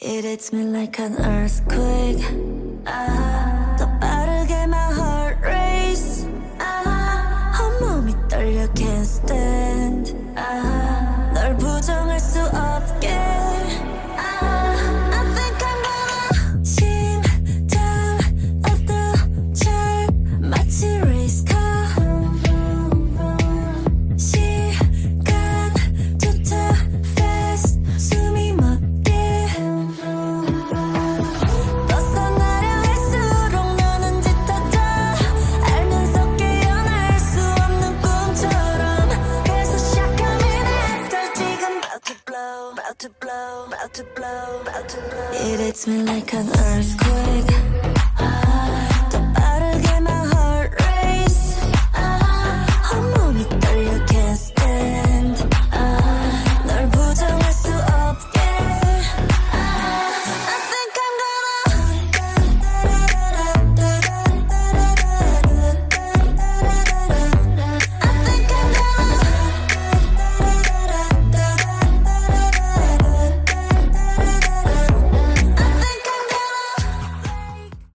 It hits me like an earthquake. 더 빠르게 my heart race. 온몸이 떨려 can't stand. 널 부정할 수 없게. I think I'm gonna 심장 off the chart. 마치 race car. 시간조차 fast. 숨이 멎게. 벗어나려 할수록 너는 짙어져. 알면서 깨어날 수 없는 꿈처럼. 그래서 shock coming after. 지금 about to blow, about to blow, about to blow, about to blow. It hits me like an earthquake.